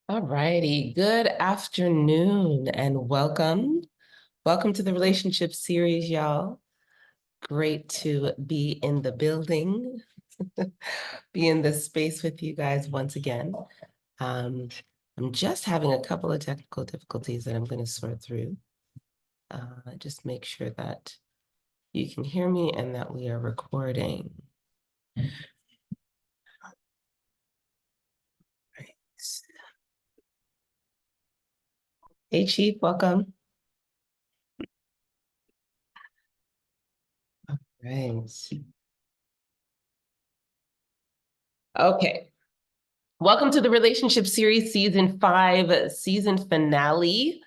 All righty. Good afternoon and welcome. Welcome to the relationship series, y'all. Great to be in the building, be in this space with you guys once again. I'm just having a couple of technical difficulties that I'm going to sort through. Just make sure that you can hear me and that we are recording. Right. Hey, Chief, welcome. Right. Okay. Welcome to the Relationship Series Season 5, season finale.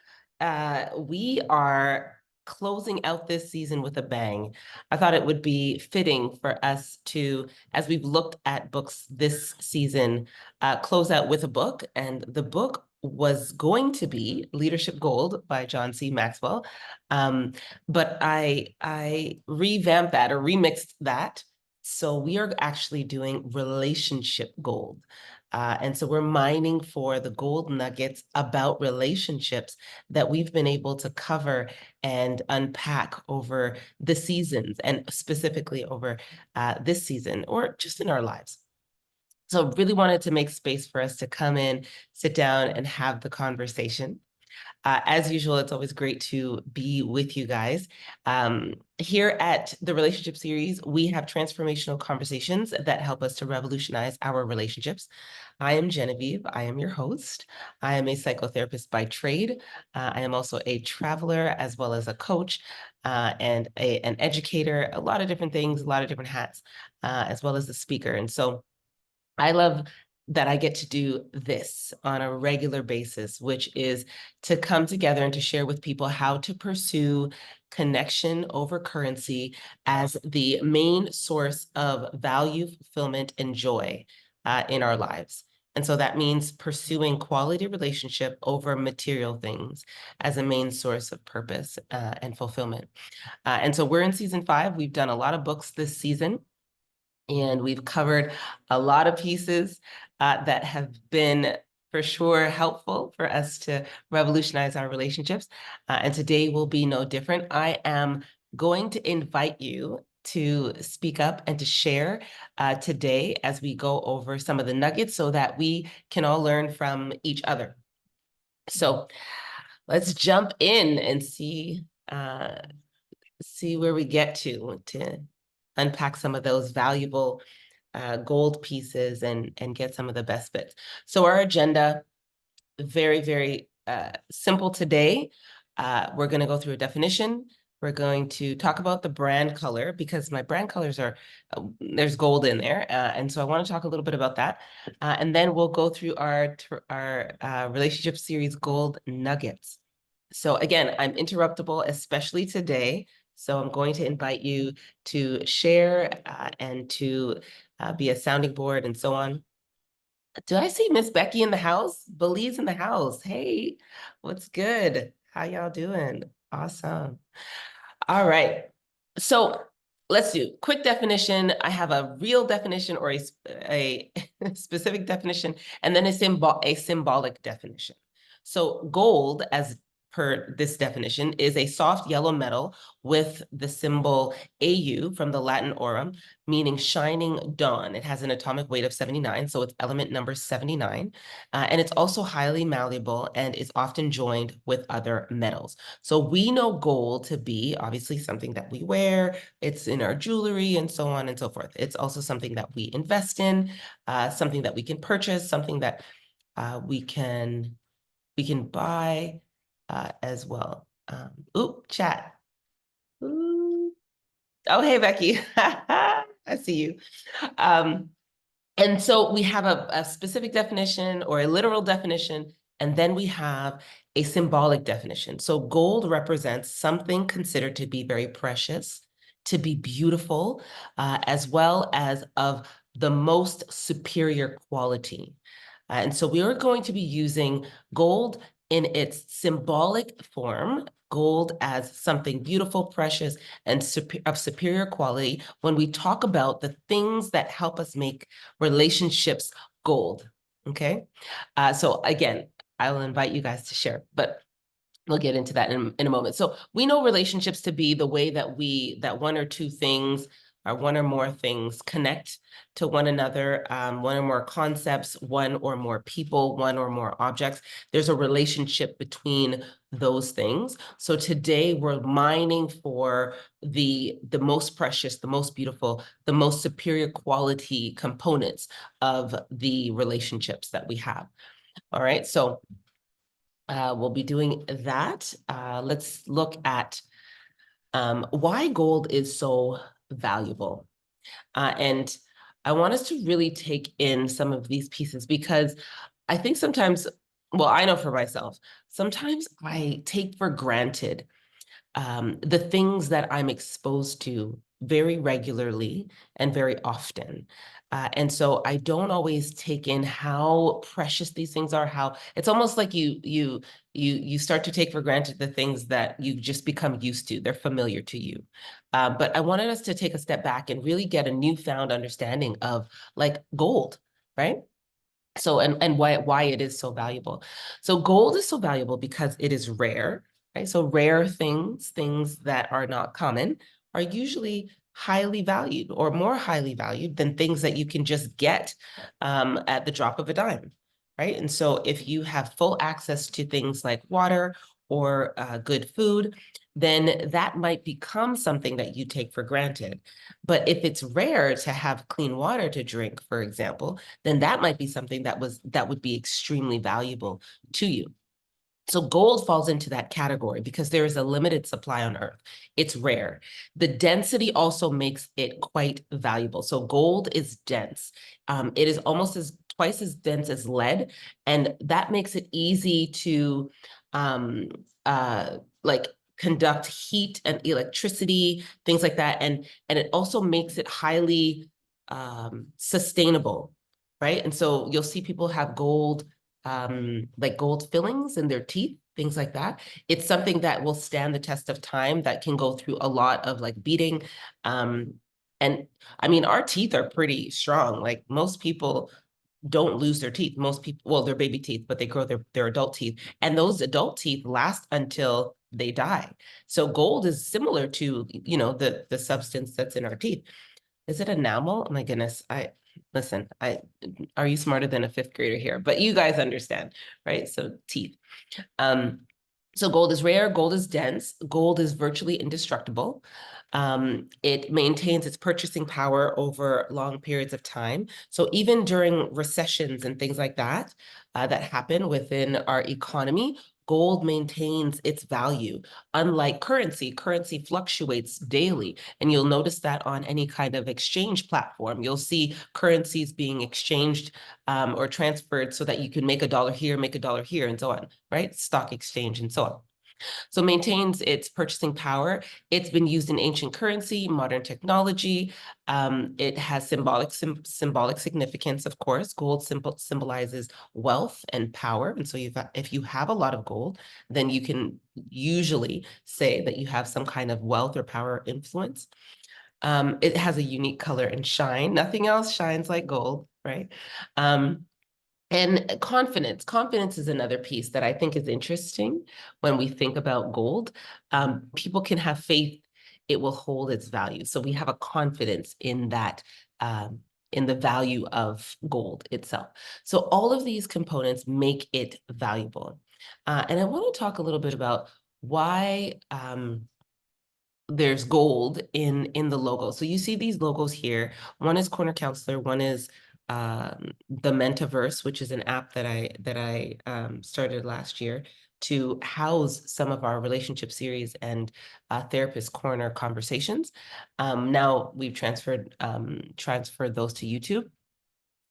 We are closing out this season with a bang. I thought it would be fitting for us to, as we've looked at books this season, close out with a book. And the book was going to be Leadership Gold by John C. Maxwell. But I revamped that or remixed that. So we are actually doing Relationship Gold. And so we're mining for the gold nuggets about relationships that we've been able to cover and unpack over the seasons, and specifically over this season, or just in our lives. So really wanted to make space for us to come in, sit down, and have the conversation. As usual, it's always great to be with you guys. Here at the Relationship Series, we have transformational conversations that help us to revolutionize our relationships. I am Genevieve. I am your host. I am a psychotherapist by trade. I am also a traveler as well as a coach and an educator, a lot of different things, a lot of different hats, as well as a speaker. And so I love that I get to do this on a regular basis, which is to come together and to share with people how to pursue connection over currency as the main source of value, fulfillment, and joy in our lives. And so that means pursuing quality relationship over material things as a main source of purpose and fulfillment. And so we're in season 5. We've done a lot of books this season, and we've covered a lot of pieces that have been for sure helpful for us to revolutionize our relationships. And today will be no different. I am going to invite you to speak up and to share today as we go over some of the nuggets so that we can all learn from each other. So let's jump in and see where we get to unpack some of those valuable gold pieces and get some of the best bits. So our agenda, very, very simple today. We're going to go through a definition. We're going to talk about the brand color, because my brand colors are, there's gold in there. And so I want to talk a little bit about that. And then we'll go through our relationship series gold nuggets. So again, I'm interruptible, especially today. So I'm going to invite you to share and to be a sounding board and so on. Do I see Miss Becky in the house? Belize in the house. Hey, what's good? How y'all doing? Awesome. All right. So let's do quick definition. I have a real definition or a specific definition, and then a symbolic definition. So gold, as per this definition, is a soft yellow metal with the symbol Au from the Latin aurum, meaning shining dawn. It has an atomic weight of 79, so it's element number 79. And it's also highly malleable and is often joined with other metals. So we know gold to be obviously something that we wear, it's in our jewelry and so on and so forth. It's also something that we invest in, something that we can purchase, something that we can buy as well. Chat. Ooh. Oh, hey, Becky. I see you. And so we have a specific definition or a literal definition, and then we have a symbolic definition. So gold represents something considered to be very precious, to be beautiful, as well as of the most superior quality. And so we are going to be using gold in its symbolic form, gold as something beautiful, precious, and of superior quality when we talk about the things that help us make relationships gold, okay? So again, I will invite you guys to share, but we'll get into that in a moment. So we know relationships to be the way that one or two things or one or more things connect to one another, one or more concepts, one or more people, one or more objects. There's a relationship between those things. So today we're mining for the most precious, the most beautiful, the most superior quality components of the relationships that we have. All right, so we'll be doing that. Let's look at why gold is so valuable. And I want us to really take in some of these pieces because I think sometimes, well, I know for myself, sometimes I take for granted the things that I'm exposed to very regularly and very often. And so I don't always take in how precious these things are, how it's almost like you start to take for granted the things that you just become used to. They're familiar to you. But I wanted us to take a step back and really get a newfound understanding of like gold, right? So, and why it is so valuable. So gold is so valuable because it is rare, right? So rare things that are not common are usually highly valued or more highly valued than things that you can just get at the drop of a dime, right? And so if you have full access to things like water or good food, then that might become something that you take for granted. But if it's rare to have clean water to drink, for example, then that might be something that would be extremely valuable to you. So gold falls into that category because there is a limited supply on Earth. It's rare. The density also makes it quite valuable. So gold is dense. It is almost twice as dense as lead, and that makes it easy to um, like conduct heat and electricity, things like that. And it also makes it highly sustainable, right? And so you'll see people have gold like gold fillings in their teeth, things like that. It's something that will stand the test of time, that can go through a lot of like beating. And I mean, our teeth are pretty strong. Like most people don't lose their teeth. Most people, well, they're baby teeth, but they grow their adult teeth. And those adult teeth last until they die. So gold is similar to, you know, the substance that's in our teeth. Is it enamel? Oh my goodness. Listen, are you smarter than a fifth grader here? But you guys understand, right? So teeth. So gold is rare, gold is dense, gold is virtually indestructible. It maintains its purchasing power over long periods of time. So even during recessions and things like that, that happen within our economy, gold maintains its value. Unlike currency fluctuates daily. And you'll notice that on any kind of exchange platform. You'll see currencies being exchanged or transferred so that you can make a dollar here, and so on, right? Stock exchange and so on. So maintains its purchasing power. It's been used in ancient currency, modern technology. It has symbolic significance, of course. Gold symbolizes wealth and power. And so if you have a lot of gold, then you can usually say that you have some kind of wealth or power influence. It has a unique color and shine. Nothing else shines like gold, right? And confidence is another piece that I think is interesting when we think about gold. People can have faith, it will hold its value. So we have a confidence in that, in the value of gold itself. So all of these components make it valuable. And I want to talk a little bit about why there's gold in the logo. So you see these logos here. One is Corner Counselor, one is the Mentaverse, which is an app that I started last year to house some of our relationship series and Therapist Corner conversations. Now we've transferred those to YouTube.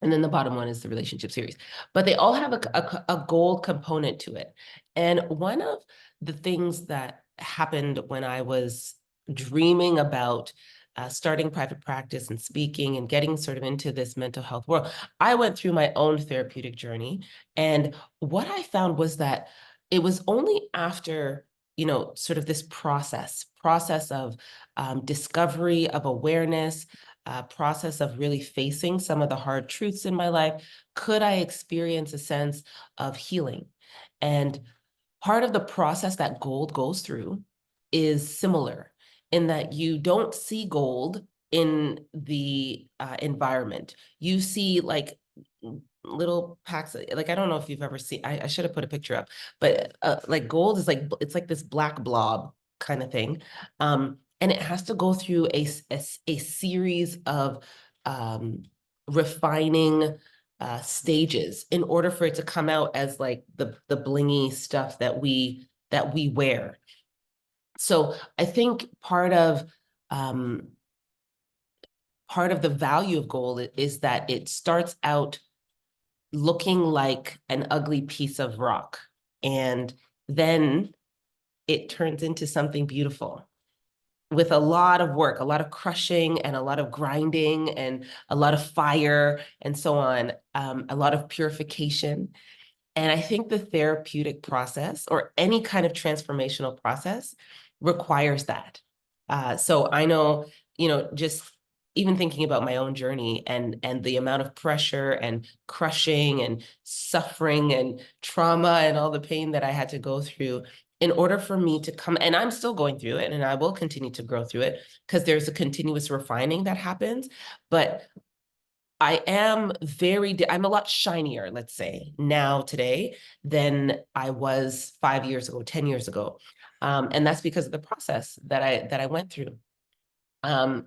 And then the bottom one is the relationship series. But they all have a gold component to it. And one of the things that happened when I was dreaming about starting private practice and speaking and getting sort of into this mental health world, I went through my own therapeutic journey. And what I found was that it was only after, sort of this process of discovery, of awareness, process of really facing some of the hard truths in my life, could I experience a sense of healing? And part of the process that gold goes through is similar in that you don't see gold in the environment. You see like little packs like, I don't know if you've ever seen, I should have put a picture up, but like gold is like, it's like this black blob kind of thing. And it has to go through a series of refining stages in order for it to come out as like the blingy stuff that we wear. So I think part of the value of gold is that it starts out looking like an ugly piece of rock, and then it turns into something beautiful with a lot of work, a lot of crushing and a lot of grinding and a lot of fire and so on, a lot of purification. And I think the therapeutic process or any kind of transformational process requires that. So I know, just even thinking about my own journey and the amount of pressure and crushing and suffering and trauma and all the pain that I had to go through in order for me to come, and I'm still going through it and I will continue to grow through it because there's a continuous refining that happens. But I'm a lot shinier, let's say, now today than I was 5 years ago, 10 years ago. And that's because of the process that I went through. And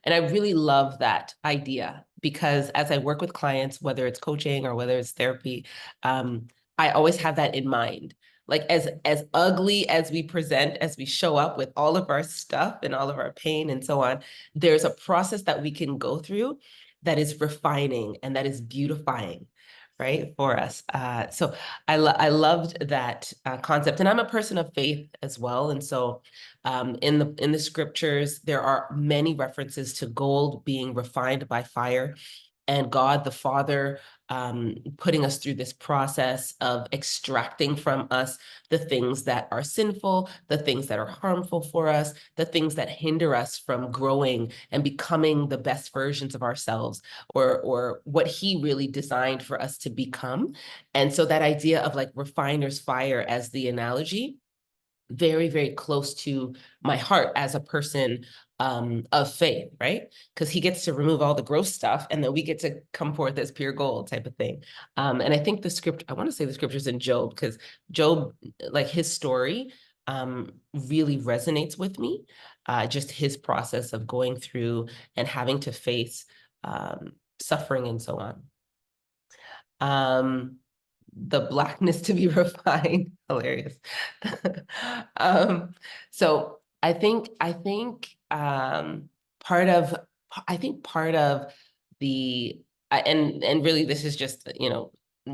I really love that idea because as I work with clients, whether it's coaching or whether it's therapy, I always have that in mind. Like as ugly as we present, as we show up with all of our stuff and all of our pain and so on, there's a process that we can go through that is refining and that is beautifying, right, for us. So I loved that concept, and I'm a person of faith as well, and so in the scriptures there are many references to gold being refined by fire, and God the Father putting us through this process of extracting from us the things that are sinful, the things that are harmful for us, the things that hinder us from growing and becoming the best versions of ourselves, or what he really designed for us to become. And so that idea of like refiner's fire as the analogy, very, very close to my heart as a person of faith, right? Because he gets to remove all the gross stuff and then we get to come forth as pure gold type of thing. And I think I want to say the scriptures in Job, because Job, like his story, really resonates with me. Just his process of going through and having to face suffering and so on. The blackness to be refined. Hilarious. um, so part of part of the and really this is just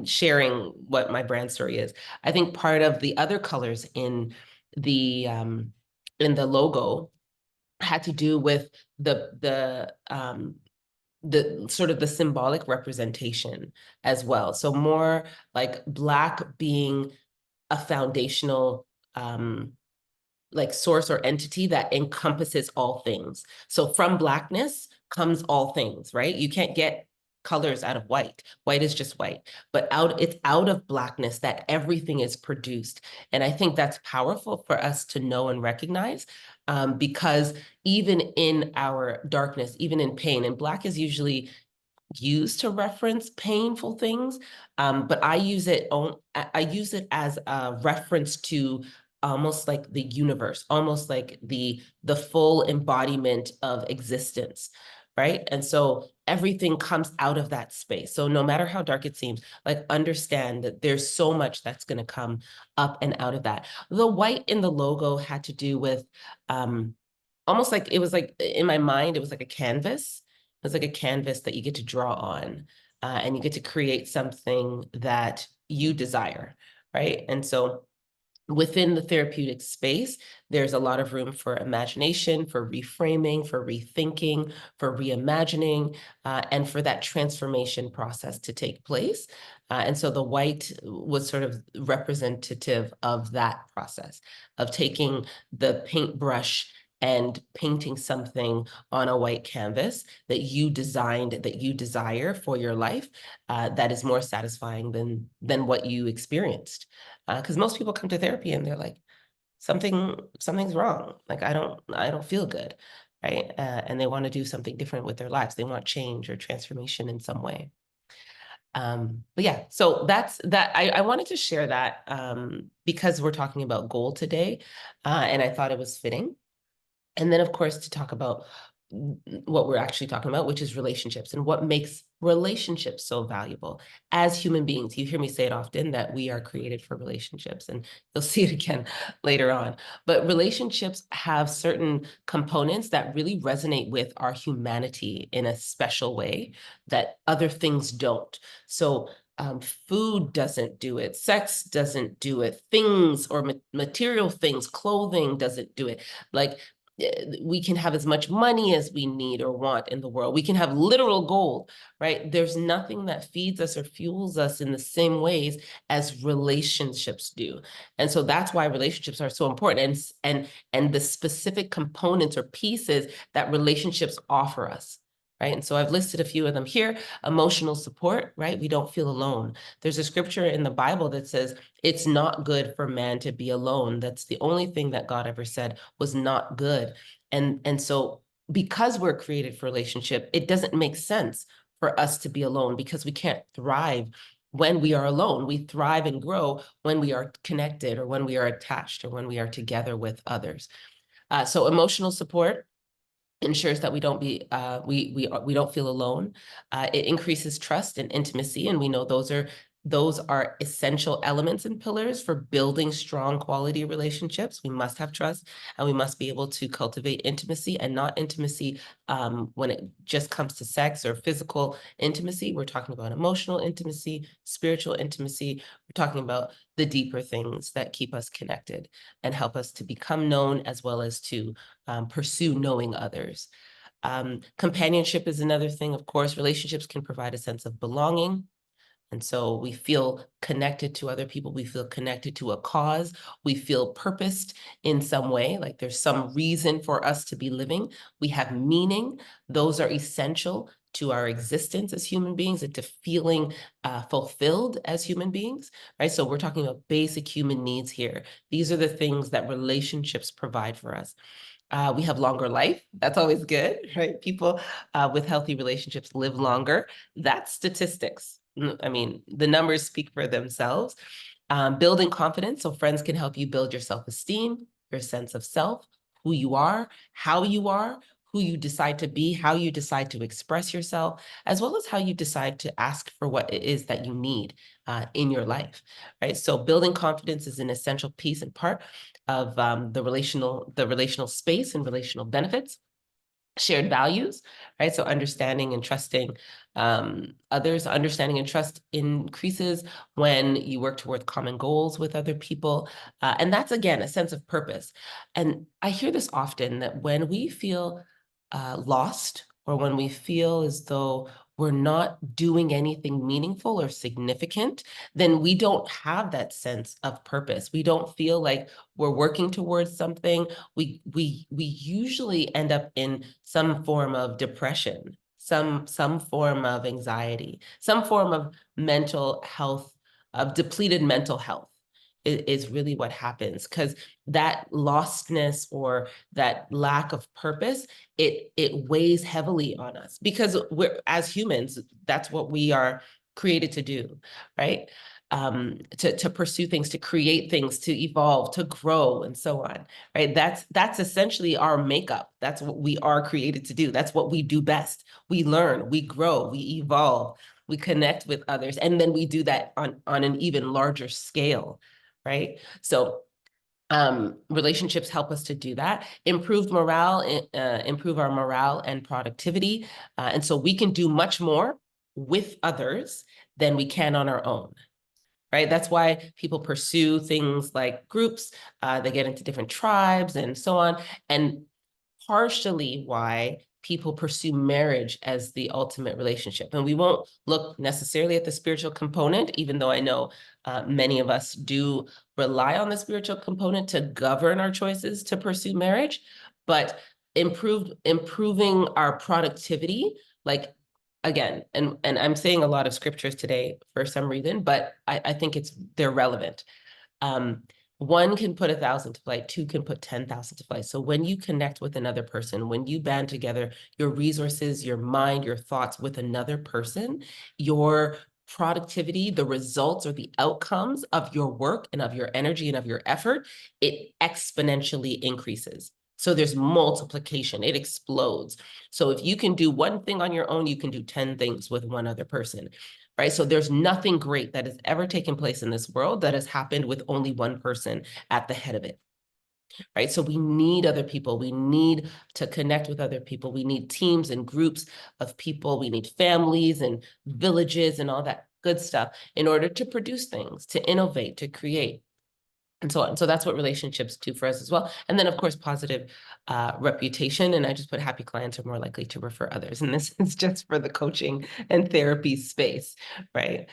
sharing what my brand story is. I think part of the other colors the in the logo had to do with the sort of the symbolic representation as well. So more like black being a foundational like source or entity that encompasses all things. So from blackness comes all things, right? You can't get colors out of white. White is just white, but it's out of blackness that everything is produced. And I think that's powerful for us to know and recognize, because even in our darkness, even in pain, and black is usually used to reference painful things, but I use it as a reference to almost like the universe, almost like the full embodiment of existence, right? And so everything comes out of that space. So no matter how dark it seems, like, understand that there's so much that's going to come up and out of that. The white in the logo had to do with almost like, it was like, in my mind, it was like a canvas. It was like a canvas that you get to draw on, and you get to create something that you desire, right? And so within the therapeutic space, there's a lot of room for imagination, for reframing, for rethinking, for reimagining, and for that transformation process to take place. And so the white was sort of representative of that process, of taking the paintbrush and painting something on a white canvas that you designed, that you desire for your life, that is more satisfying than what you experienced. Because most people come to therapy and they're like, something's wrong. Like, I don't feel good, right? And they want to do something different with their lives. They want change or transformation in some way. But yeah, so that's that. I wanted to share that, because we're talking about goal today, and I thought it was fitting. And then, of course, to talk about what we're actually talking about, which is relationships and what makes relationships so valuable as human beings. You hear me say it often that we are created for relationships, and you'll see it again later on. But relationships have certain components that really resonate with our humanity in a special way that other things don't. So food doesn't do it, sex doesn't do it, things or material things, clothing doesn't do it. Like, we can have as much money as we need or want in the world. We can have literal gold, right? There's nothing that feeds us or fuels us in the same ways as relationships do. And so that's why relationships are so important, and the specific components or pieces that relationships offer us. Right. And so I've listed a few of them here. Emotional support, right? We don't feel alone. There's a scripture in the Bible that says it's not good for man to be alone. That's the only thing that God ever said was not good. And so because we're created for relationship, it doesn't make sense for us to be alone, because we can't thrive when we are alone. We thrive and grow when we are connected, or when we are attached, or when we are together with others. So emotional support ensures that we don't be we don't feel alone. It increases trust and intimacy, and we know those are essential elements and pillars for building strong quality relationships. We must have trust, and we must be able to cultivate intimacy, and not intimacy when it just comes to sex or physical intimacy. We're talking about emotional intimacy, spiritual intimacy. We're talking about the deeper things that keep us connected and help us to become known, as well as to pursue knowing others. Companionship is another thing. Of course, relationships can provide a sense of belonging. And so we feel connected to other people. We feel connected to a cause. We feel purposed in some way, like there's some reason for us to be living. We have meaning. Those are essential to our existence as human beings, and to feeling fulfilled as human beings, right? So we're talking about basic human needs here. These are the things that relationships provide for us. We have longer life. That's always good, right? People with healthy relationships live longer. That's statistics. I mean, the numbers speak for themselves. Building confidence. So friends can help you build your self-esteem, your sense of self, who you are, how you are, who you decide to be, how you decide to express yourself, as well as how you decide to ask for what it is that you need in your life, right? So building confidence is an essential piece and part of the relational space and relational benefits. Shared values, right? So understanding and trusting others, understanding and trust increases when you work toward common goals with other people. And that's, again, a sense of purpose. And I hear this often, that when we feel lost, or when we feel as though we're not doing anything meaningful or significant, then we don't have that sense of purpose. We don't feel like we're working towards something. We usually end up in some form of depression, some form of anxiety, some form of mental health, of depleted mental health is really what happens, because that lostness or that lack of purpose, it weighs heavily on us, because we're, as humans, that's what we are created to do, right? To pursue things, to create things, to evolve, to grow, and so on, right? That's essentially our makeup. That's what we are created to do. That's what we do best. We learn, we grow, we evolve, we connect with others, and then we do that on an even larger scale, right? So relationships help us to do that, improve morale, improve our morale and productivity. And so we can do much more with others than we can on our own, right? That's why people pursue things like groups, they get into different tribes and so on. And partially why people pursue marriage as the ultimate relationship. And we won't look necessarily at the spiritual component, even though I know many of us do rely on the spiritual component to govern our choices to pursue marriage, but improving our productivity, like, again, and I'm saying a lot of scriptures today for some reason, but I think they're relevant. One can put 1,000 to flight, two can put 10,000 to flight. So when you connect with another person, when you band together your resources, your mind, your thoughts with another person, your productivity, the results or the outcomes of your work and of your energy and of your effort, it exponentially increases. So there's multiplication, it explodes. So if you can do one thing on your own, you can do 10 things with one other person, right? So there's nothing great that has ever taken place in this world that has happened with only one person at the head of it, right? So we need other people. We need to connect with other people. We need teams and groups of people. We need families and villages and all that good stuff in order to produce things, to innovate, to create, and so on. So that's what relationships do for us as well. And then, of course, positive reputation. And I just put happy clients are more likely to refer others. And this is just for the coaching and therapy space, right?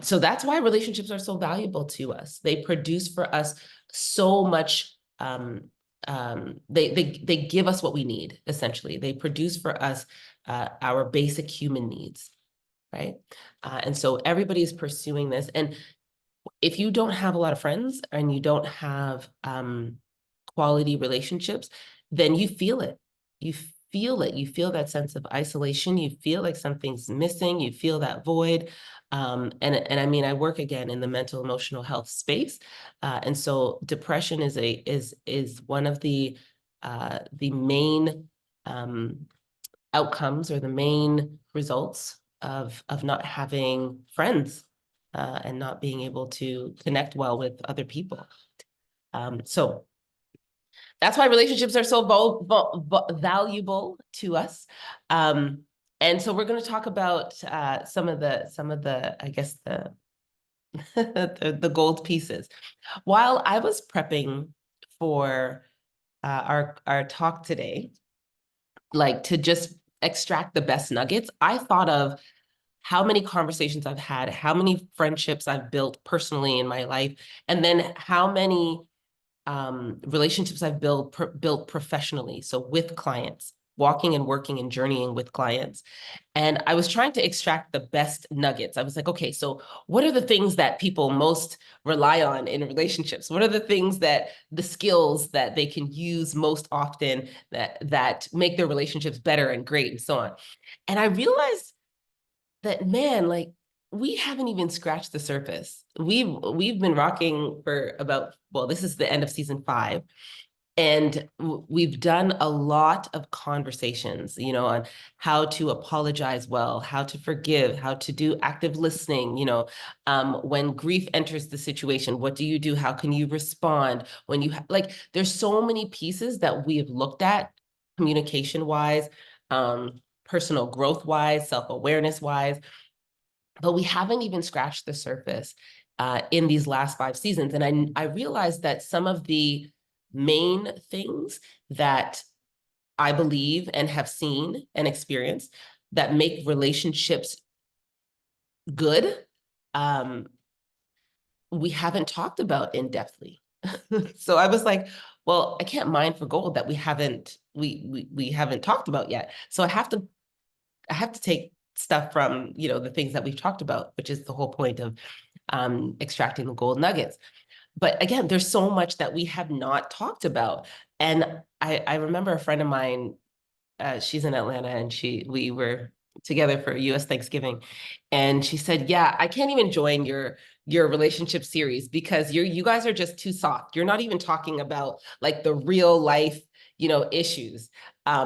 So that's why relationships are so valuable to us. They produce for us so much. They give us what we need, essentially. They produce for us our basic human needs, right? And so everybody is pursuing this. And if you don't have a lot of friends and you don't have quality relationships, then you feel it. You feel it. You feel that sense of isolation. You feel like something's missing. You feel that void. And I mean, I work again in the mental emotional health space, and so depression is one of the main outcomes or the main results of not having friends and not being able to connect well with other people. So that's why relationships are so valuable to us. And so we're going to talk about some of the I guess the the gold pieces. While I was prepping for our talk today, like to just extract the best nuggets, I thought of how many conversations I've had, how many friendships I've built personally in my life, and then how many relationships I've built professionally. So with clients, walking and working and journeying with clients. And I was trying to extract the best nuggets. I was like, okay, so what are the things that people most rely on in relationships? What are the skills that they can use most often that make their relationships better and great and so on? And I realized that, man, like, we haven't even scratched the surface. We've been rocking for about, well, this is the end of season 5. And we've done a lot of conversations, on how to apologize well, how to forgive, how to do active listening, when grief enters the situation, what do you do? How can you respond when you like, there's so many pieces that we have looked at communication wise, personal growth wise, self-awareness wise, but we haven't even scratched the surface in these last 5 seasons. And I realized that some of the main things that I believe and have seen and experienced that make relationships good, we haven't talked about in depthly. So I was like, well, I can't mine for gold that we haven't talked about yet. So I have to have to take stuff from, you know, the things that we've talked about, which is the whole point of extracting the gold nuggets. But again, there's so much that we have not talked about. And I remember a friend of mine, she's in Atlanta, and we were together for US Thanksgiving. And she said, yeah, I can't even join your relationship series because you guys are just too soft. You're not even talking about like the real life, you know, issues.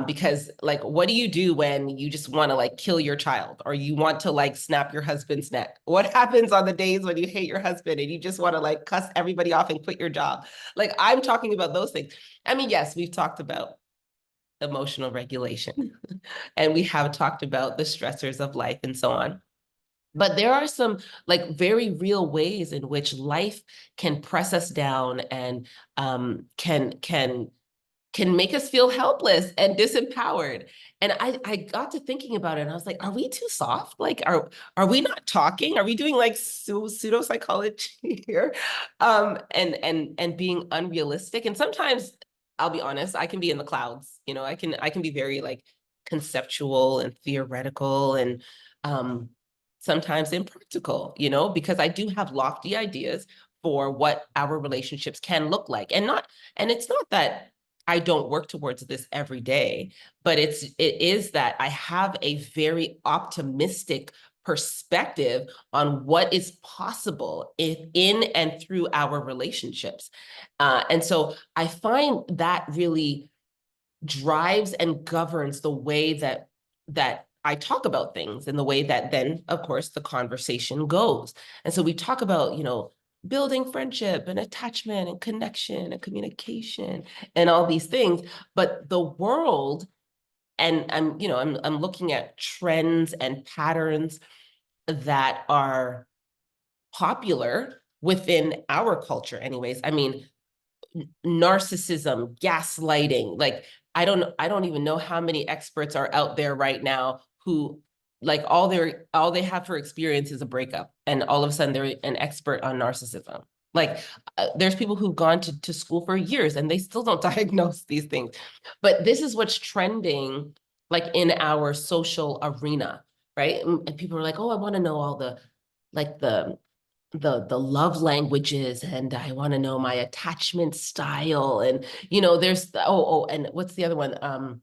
Because like, what do you do when you just want to like kill your child, or you want to like snap your husband's neck? What happens on the days when you hate your husband and you just want to like cuss everybody off and quit your job? Like, I'm talking about those things. I mean, yes, we've talked about emotional regulation and we have talked about the stressors of life and so on. But there are some like very real ways in which life can press us down and can make us feel helpless and disempowered. And I got to thinking about it, and I was like, are we too soft? Like, are we not talking? Are we doing like pseudo psychology here? And being unrealistic. And sometimes I'll be honest, I can be in the clouds. You know, I can be very like conceptual and theoretical and sometimes impractical, you know, because I do have lofty ideas for what our relationships can look like. And it's not that I don't work towards this every day, but it is that I have a very optimistic perspective on what is possible in and through our relationships. And so I find that really drives and governs the way that I talk about things, and the way that then, of course, the conversation goes. And so we talk about, you know, building friendship and attachment and connection and communication and all these things. But the world, and I'm looking at trends and patterns that are popular within our culture anyways. I mean, narcissism, gaslighting. Like, I don't even know how many experts are out there right now who like all they have for experience is a breakup, and all of a sudden they're an expert on narcissism. Like, there's people who've gone to school for years and they still don't diagnose these things. But this is what's trending like in our social arena, right? And people are like, oh, I want to know all the like the love languages, and I want to know my attachment style. And you know, there's and what's the other one?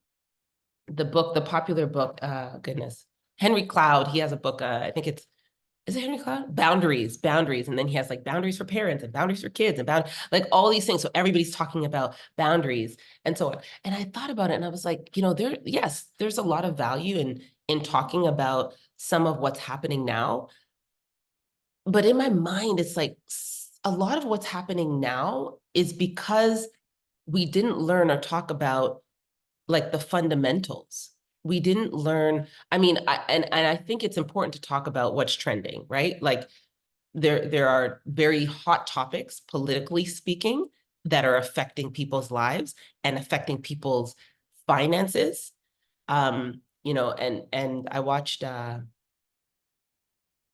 The popular book, goodness, Henry Cloud, he has a book, I think it's, is it Henry Cloud? Boundaries. And then he has like boundaries for parents and boundaries for kids and like all these things. So everybody's talking about boundaries and so on. And I thought about it and I was like, you know, there's a lot of value in talking about some of what's happening now. But in my mind, it's like a lot of what's happening now is because we didn't learn or talk about like the fundamentals. We didn't learn. I mean, and I think it's important to talk about what's trending, right? Like, there are very hot topics, politically speaking, that are affecting people's lives and affecting people's finances. You know, and I watched am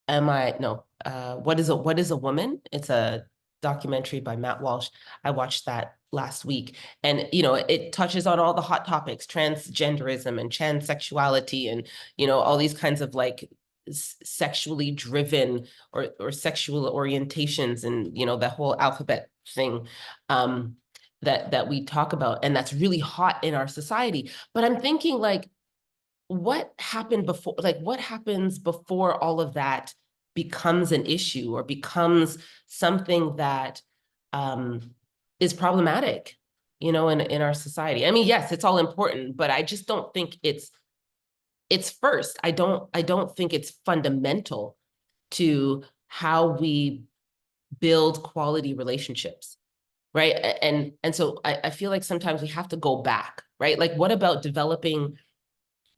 I no what is a woman? It's a documentary by Matt Walsh. I watched that last week, and you know, it touches on all the hot topics, transgenderism and transsexuality, and you know, all these kinds of like sexually driven or sexual orientations, and you know, the whole alphabet thing that we talk about, and that's really hot in our society. But I'm thinking like, what happened before, like what happens before all of that becomes an issue or becomes something that um, is problematic, you know, in our society. I mean, yes, it's all important, but I just don't think it's first. I don't think it's fundamental to how we build quality relationships, right? And so I feel like sometimes we have to go back, right? Like, what about developing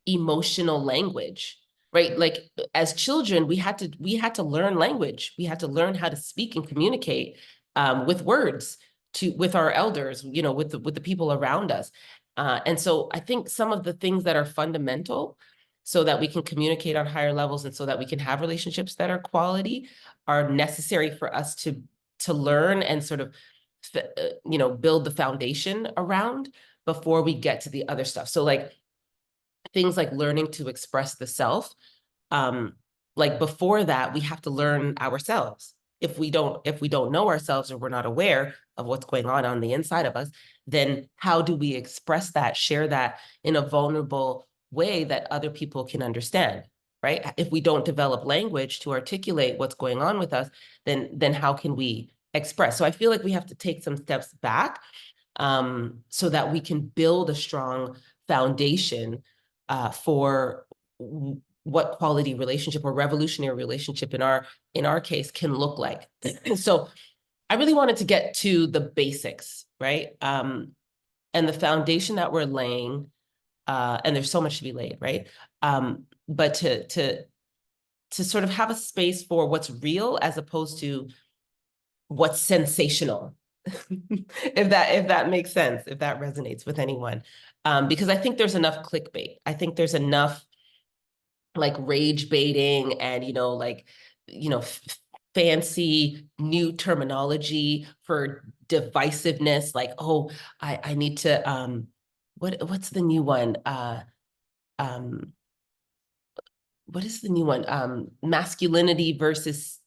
emotional language, right? Like, as children, we had to learn language. We had to learn how to speak and communicate with words with our elders, you know, with the people around us. And so I think some of the things that are fundamental so that we can communicate on higher levels and so that we can have relationships that are quality are necessary for us to learn and sort of you know, build the foundation around before we get to the other stuff. So like, things like learning to express the self. Like before that, we have to learn ourselves. If we don't know ourselves, or we're not aware of what's going on the inside of us, then how do we express that, share that in a vulnerable way that other people can understand, right? If we don't develop language to articulate what's going on with us, then how can we express? So I feel like we have to take some steps back, so that we can build a strong foundation for what quality relationship or revolutionary relationship in our case can look like. So I really wanted to get to the basics, right? And the foundation that we're laying, and there's so much to be laid, right? But to sort of have a space for what's real as opposed to what's sensational. If that makes sense, if that resonates with anyone. Because I think there's enough clickbait. I think there's enough like rage baiting and, like, fancy new terminology for divisiveness. Like, oh, I need to, what's the new one? Um, what is the new one? Masculinity versus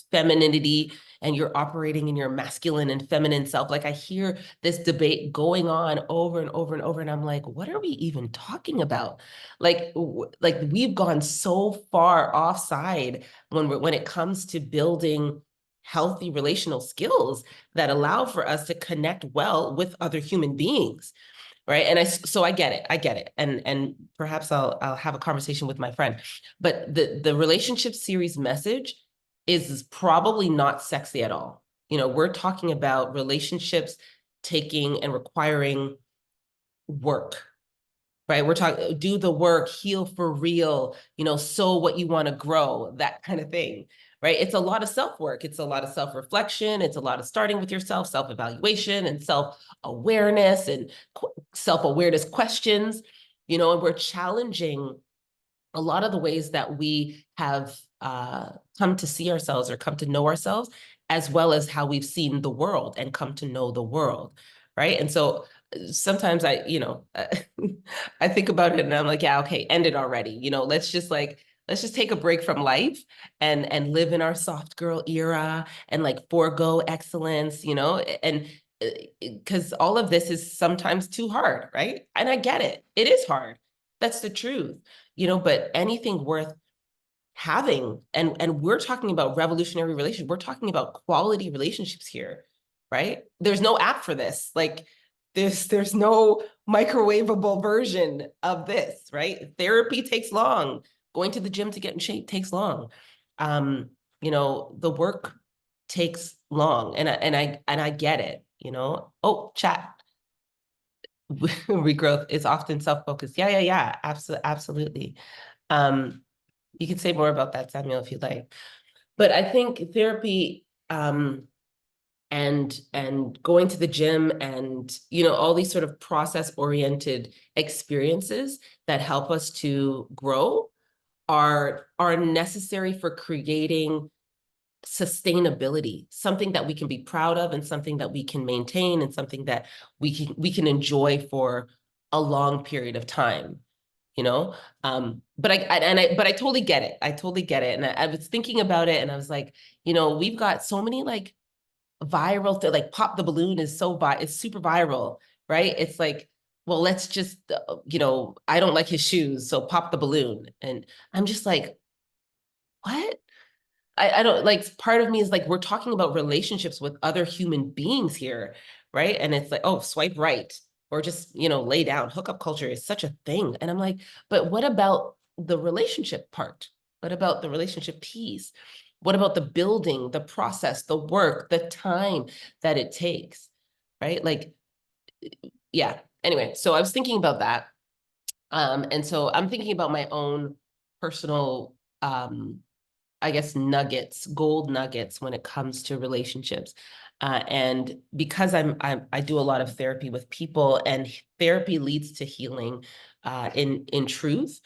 femininity, and you're operating in your masculine and feminine self. Like, I hear this debate going on over and over and over, and I'm like, what are we even talking about? Like we've gone so far offside when it comes to building healthy relational skills that allow for us to connect well with other human beings, right? And so I get it, and perhaps I'll have a conversation with my friend. But the relationship series message is probably not sexy at all. We're talking about relationships taking and requiring work, right? We're talking do the work, heal for real, sow what you want to grow, that kind of thing, right? It's a lot of self-work. It's a lot of self-reflection. It's a lot of starting with yourself, self-evaluation and self-awareness and self-awareness questions, and we're challenging a lot of the ways that we have come to see ourselves or come to know ourselves, as well as how we've seen the world and come to know the world, right? And so sometimes I think about it and I'm like, yeah, okay, end it already. Let's just take a break from life and live in our soft girl era and like forego excellence, and because all of this is sometimes too hard, right? And I get it. It is hard. That's the truth, but anything worth having, and we're talking about revolutionary relations, we're talking about quality relationships here, right? There's no app for this. Like, there's no microwavable version of this, right? Therapy takes long. Going to the gym to get in shape takes long. The work takes long, and I get it, Oh, chat. Regrowth is often self-focused. Yeah. Absolutely. Um, you can say more about that, Samuel, if you'd like. But I think therapy, and going to the gym and, all these sort of process-oriented experiences that help us to grow are necessary for creating sustainability, something that we can be proud of and something that we can maintain and something that we can enjoy for a long period of time, but I totally get it. I totally get it. And I was thinking about it and I was like, we've got so many like viral like pop the balloon is it's super viral, right? It's like, well, let's just I don't like his shoes, so pop the balloon. And I'm just like, what? I don't like, part of me is like, we're talking about relationships with other human beings here, right? And it's like, oh, swipe right, or just, lay down. Hookup culture is such a thing. And I'm like, but what about the relationship part? What about the relationship piece? What about the building, the process, the work, the time that it takes, right? Like, yeah. Anyway, so I was thinking about that. And so I'm thinking about my own personal I guess gold nuggets when it comes to relationships. And because I do a lot of therapy with people, and therapy leads to healing in truth.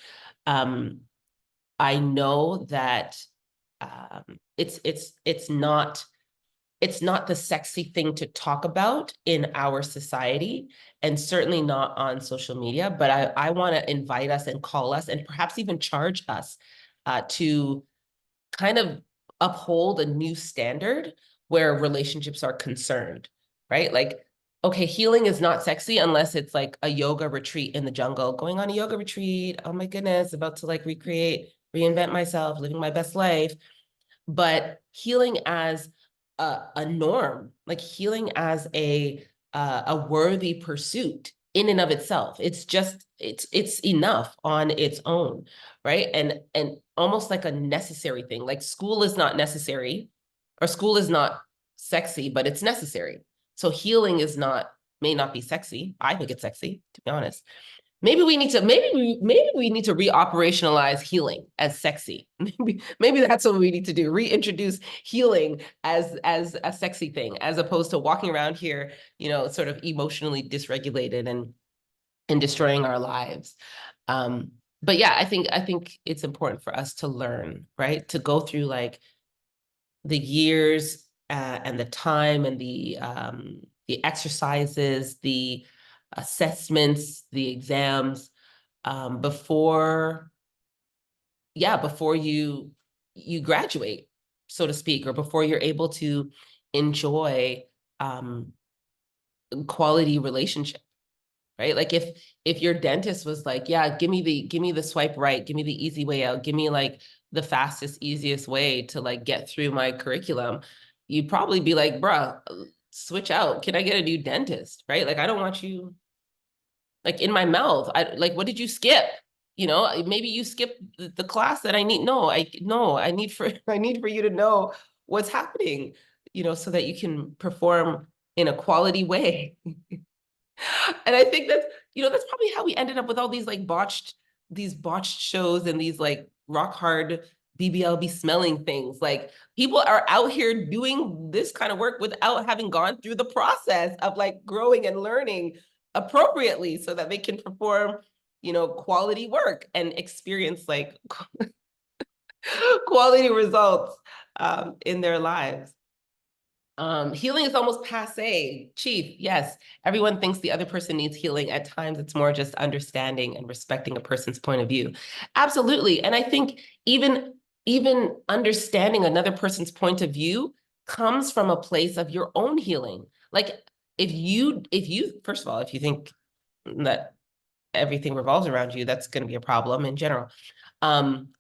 I know that it's not it's not the sexy thing to talk about in our society, and certainly not on social media. But I want to invite us and call us and perhaps even charge us to kind of uphold a new standard where relationships are concerned, right? Like, okay, healing is not sexy unless it's like a yoga retreat in the jungle, going on a yoga retreat. Oh my goodness, about to like recreate, reinvent myself, living my best life. But healing as a norm, like healing as a worthy pursuit in and of itself. It's just it's enough on its own, right? And almost like a necessary thing. Like school is not necessary, or school is not sexy, but it's necessary. So healing is not, may not be sexy. I think it's sexy, to be honest. Maybe we need to reoperationalize healing as sexy. Maybe that's what we need to do. Reintroduce healing as a sexy thing, as opposed to walking around here, sort of emotionally dysregulated and destroying our lives. But yeah, I think it's important for us to learn, right? To go through like the years and the time and the exercises, the assessments, the exams, before you graduate, so to speak, or before you're able to enjoy quality relationship, right? Like if your dentist was like, yeah, give me the swipe right, give me the easy way out, give me like the fastest, easiest way to like get through my curriculum, you'd probably be like, bruh, switch out. Can I get a new dentist? Right? Like, I don't want you like in my mouth. Like, what did you skip? Maybe you skipped the class that I need. No, I need for you to know what's happening, so that you can perform in a quality way. And I think that's probably how we ended up with all these like botched shows and these like rock hard BBLB smelling things. Like, people are out here doing this kind of work without having gone through the process of like growing and learning appropriately so that they can perform, quality work and experience like quality results in their lives. Healing is almost passe, Chief. Yes, everyone thinks the other person needs healing. At times, it's more just understanding and respecting a person's point of view. Absolutely. And I think even understanding another person's point of view comes from a place of your own healing. Like, if you first of all, if you think that everything revolves around you, that's going to be a problem in general.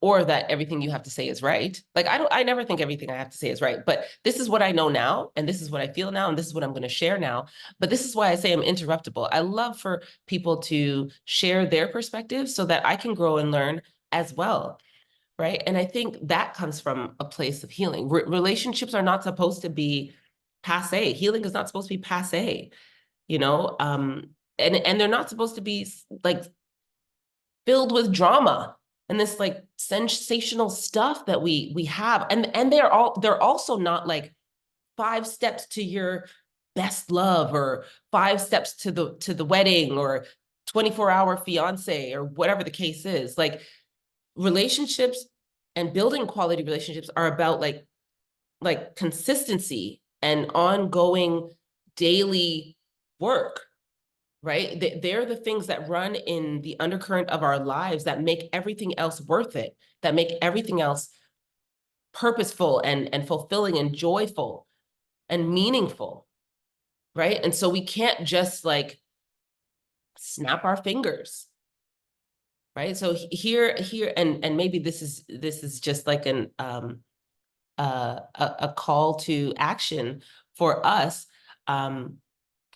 Or that everything you have to say is right. Like, I never think everything I have to say is right, but this is what I know now, and this is what I feel now, and this is what I'm going to share now. But this is why I say I'm interruptible. I love for people to share their perspectives so that I can grow and learn as well, right? And I think that comes from a place of healing. Relationships are not supposed to be passe. Healing is not supposed to be passe, and they're not supposed to be like filled with drama and this like sensational stuff that we have. And they're also not like 5 steps to your best love, or 5 steps to the wedding, or 24-hour fiance, or whatever the case is. Like, relationships and building quality relationships are about like consistency and ongoing daily work, right? They're the things that run in the undercurrent of our lives that make everything else worth it, that make everything else purposeful and fulfilling and joyful and meaningful, right? And so we can't just like snap our fingers, right? So here, and maybe this is just like a call to action for us,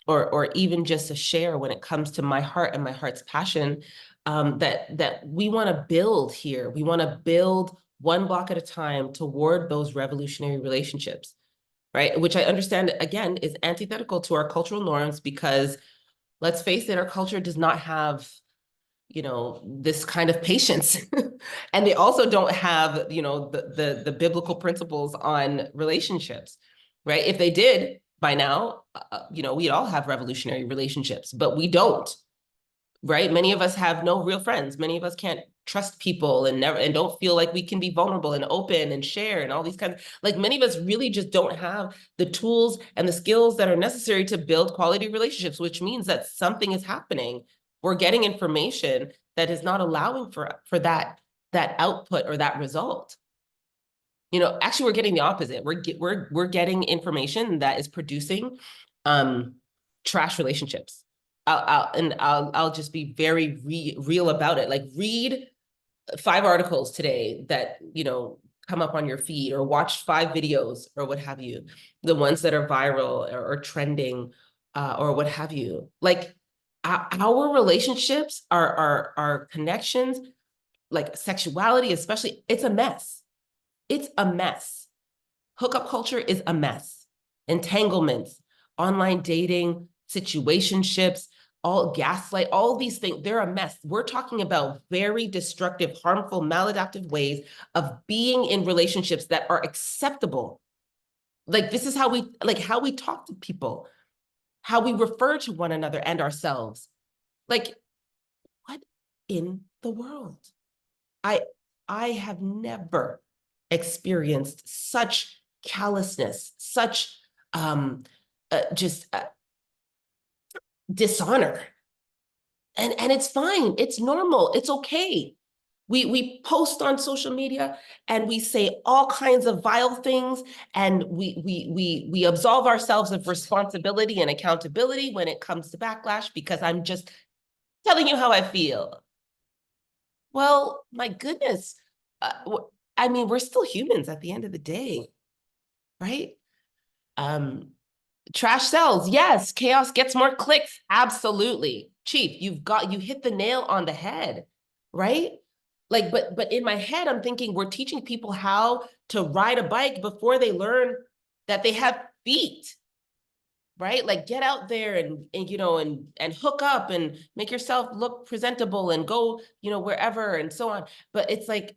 or even just a share when it comes to my heart and my heart's passion, that we want to build here. We want to build one block at a time toward those revolutionary relationships, right? Which I understand, again, is antithetical to our cultural norms, because let's face it, our culture does not have, this kind of patience. And they also don't have, the biblical principles on relationships, right? If they did by now, we'd all have revolutionary relationships, but we don't, right? Many of us have no real friends. Many of us can't trust people and don't feel like we can be vulnerable and open and share and all these kinds of, like, many of us really just don't have the tools and the skills that are necessary to build quality relationships, which means that something is happening. We're getting information that is not allowing for that output or that result. Actually, we're getting the opposite. We're getting information that is producing trash relationships. I'll just be very real about it. Like, read 5 articles today that come up on your feed, or watch 5 videos or what have you, the ones that are viral or trending, or what have you. Like, our relationships, our connections, like sexuality especially, it's a mess. It's a mess. Hookup culture is a mess. Entanglements, online dating, situationships, all gaslight, all these things, they're a mess. We're talking about very destructive, harmful, maladaptive ways of being in relationships that are acceptable. Like, this is how we talk to people, how we refer to one another and ourselves. Like, what in the world? I have never experienced such callousness, such just dishonor. And it's fine. It's normal. It's okay. We post on social media and we say all kinds of vile things, and we absolve ourselves of responsibility and accountability when it comes to backlash, because I'm just telling you how I feel. Well, my goodness. I mean, we're still humans at the end of the day, right? Trash sells. Yes. Chaos gets more clicks. Absolutely. Chief, you hit the nail on the head, right? Like, but in my head, I'm thinking we're teaching people how to ride a bike before they learn that they have feet, right? Like, get out there and hook up and make yourself look presentable and go, wherever and so on. But it's like,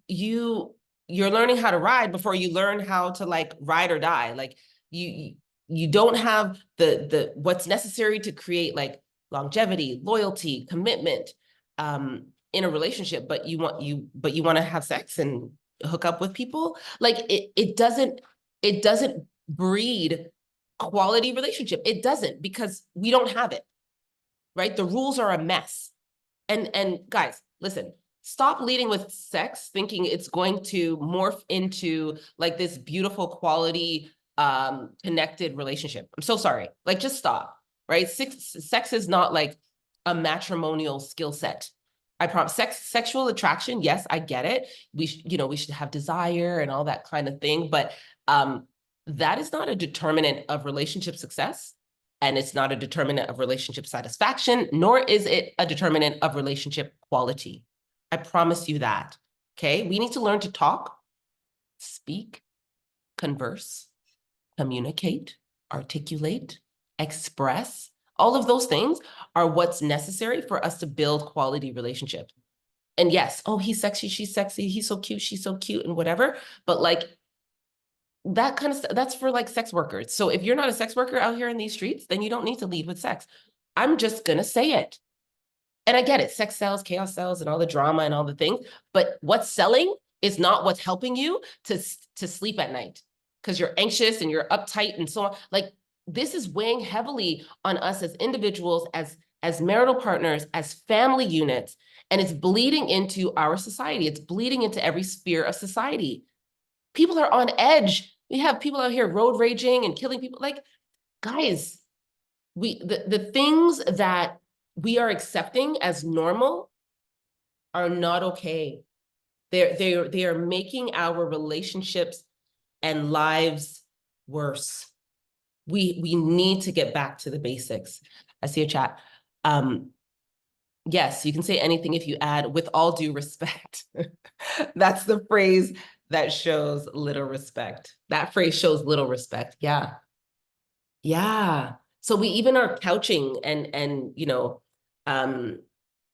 you're learning how to ride before you learn how to, like, ride or die. Like, you don't have the what's necessary to create, like, longevity, loyalty, commitment in a relationship, but you want to have sex and hook up with people. Like, it doesn't breed quality relationship. It doesn't, because we don't have it, right? The rules are a mess. And guys, listen, stop leading with sex thinking it's going to morph into, like, this beautiful quality connected relationship. I'm so sorry. Like, just stop, right? Sex is not like a matrimonial skill set. I promise. Sexual attraction, yes, I get it. We should have desire and all that kind of thing, but that is not a determinant of relationship success, and it's not a determinant of relationship satisfaction, nor is it a determinant of relationship quality. I promise you that. Okay, we need to learn to talk, speak, converse, communicate, articulate, express. All of those things are what's necessary for us to build quality relationships. And yes, oh, he's sexy, she's sexy, he's so cute, she's so cute, and whatever. But, like, that kind of stuff, that's for, like, sex workers. So if you're not a sex worker out here in these streets, then you don't need to lead with sex. I'm just gonna say it. And I get it, sex sells, chaos sells, and all the drama and all the things, but what's selling is not what's helping you to sleep at night, because you're anxious and you're uptight and so on. Like, this is weighing heavily on us as individuals, as marital partners, as family units, and it's bleeding into our society. It's bleeding into every sphere of society. People are on edge. We have people out here road raging and killing people. Like, guys, the things that we are accepting as normal are not okay. They are making our relationships and lives worse. We need to get back to the basics. I see a chat. Yes, you can say anything if you add "with all due respect." That's the phrase that shows little respect. That phrase shows little respect. Yeah. Yeah. So we even are couching and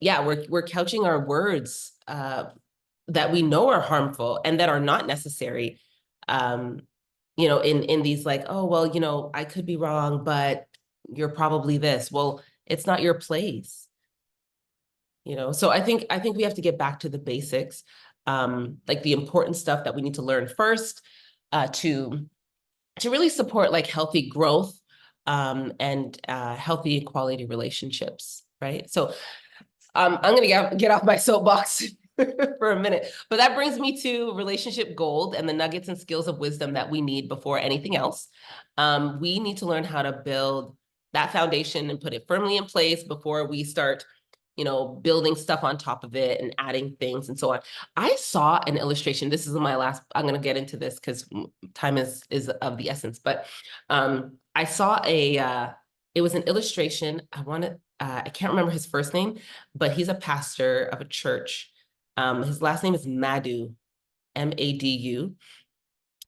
yeah, we're couching our words that we know are harmful and that are not necessary. In these, like, oh, well, I could be wrong, but you're probably this. Well, it's not your place. So I think we have to get back to the basics, like the important stuff that we need to learn first, to really support like healthy growth, and healthy quality relationships, right? So I'm gonna get off my soapbox for a minute, but that brings me to relationship gold and the nuggets and skills of wisdom that we need before anything else. We need to learn how to build that foundation and put it firmly in place before we start, building stuff on top of it and adding things and so on. I saw an illustration. This is my last, I'm going to get into this because time is of the essence, but I saw it was an illustration. I can't remember his first name, but he's a pastor of a church. His last name is Madu, Madu.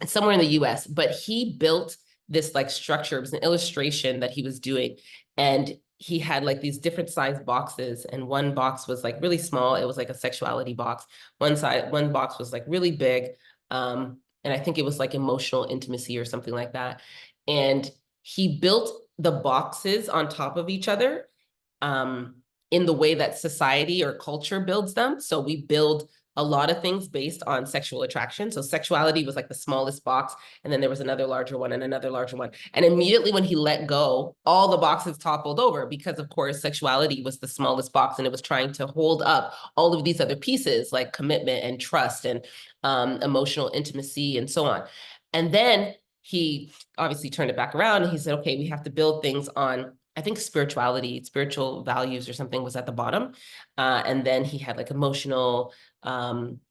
It's somewhere in the US, but he built this like structure. It was an illustration that he was doing. And he had like these different size boxes, and one box was like really small. It was like a sexuality box. One box was like really big. And I think it was like emotional intimacy or something like that. And he built the boxes on top of each other, in the way that society or culture builds them. So we build a lot of things based on sexual attraction. So sexuality was like the smallest box, and then there was another larger one and another larger one. And immediately when he let go, all the boxes toppled over, because of course sexuality was the smallest box, and it was trying to hold up all of these other pieces like commitment and trust and emotional intimacy and so on. And then he obviously turned it back around, and he said, okay, we have to build things on, I think, spirituality, spiritual values or something was at the bottom. And then he had like emotional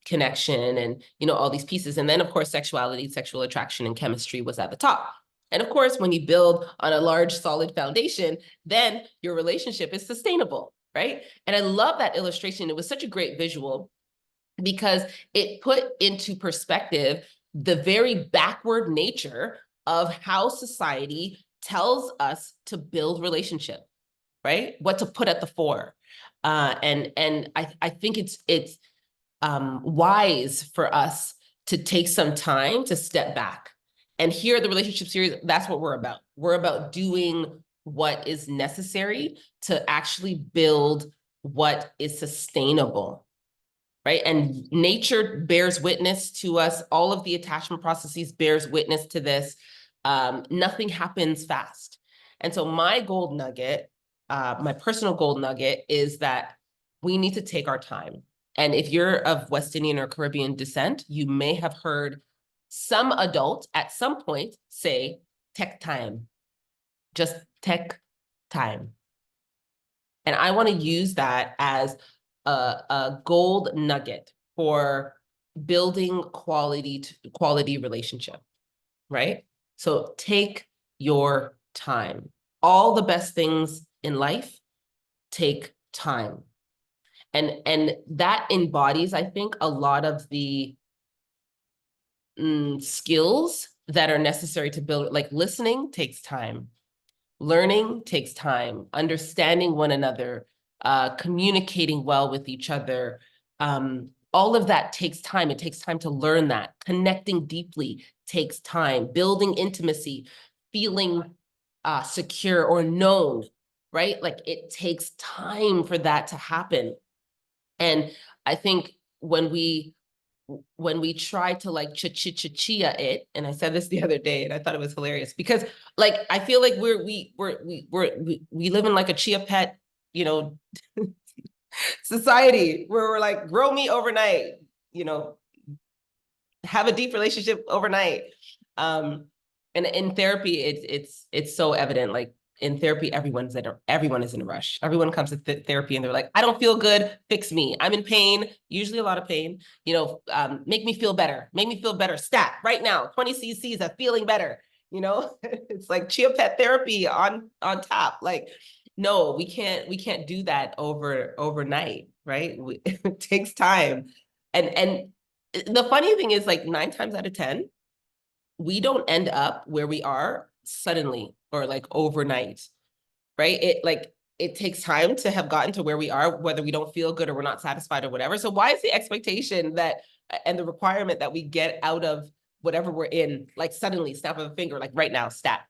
connection and, all these pieces. And then of course, sexuality, sexual attraction, and chemistry was at the top. And of course, when you build on a large, solid foundation, then your relationship is sustainable, right? And I love that illustration. It was such a great visual because it put into perspective the very backward nature of how society tells us to build relationship, right? What to put at the fore. And I think it's wise for us to take some time to step back. And here at the relationship series, that's what we're about. We're about doing what is necessary to actually build what is sustainable, right? And nature bears witness to us. All of the attachment processes bears witness to this. Nothing happens fast. And so my gold nugget, my personal gold nugget, is that we need to take our time. And if you're of West Indian or Caribbean descent, you may have heard some adult at some point say, tech time, just tech time. And I want to use that as a gold nugget for building quality relationship, right? So take your time. All the best things in life take time. And that embodies, I think, a lot of the skills that are necessary to build. Like listening takes time. Learning takes time. Understanding one another, communicating well with each other. All of that takes time. It takes time to learn that. Connecting deeply takes time. Building intimacy, feeling secure or known, right? Like it takes time for that to happen. And I think when we try to like chia it, and I said this the other day, and I thought it was hilarious because like I feel like we live in like a chia pet, society where we're like, grow me overnight, have a deep relationship overnight. And in therapy, it's so evident. Like in therapy, everyone is in a rush. Everyone comes to therapy and they're like, I don't feel good, fix me. I'm in pain, usually a lot of pain, make me feel better. Make me feel better. Stat right now, 20 cc's of feeling better. It's like chia pet therapy on top. Like, no, we can't do that overnight, right? It takes time. And the funny thing is, like 9 times out of 10, we don't end up where we are suddenly or like overnight, right? It takes time to have gotten to where we are, whether we don't feel good or we're not satisfied or whatever. So why is the expectation that and the requirement that we get out of whatever we're in, like suddenly, snap of a finger, like right now, stat?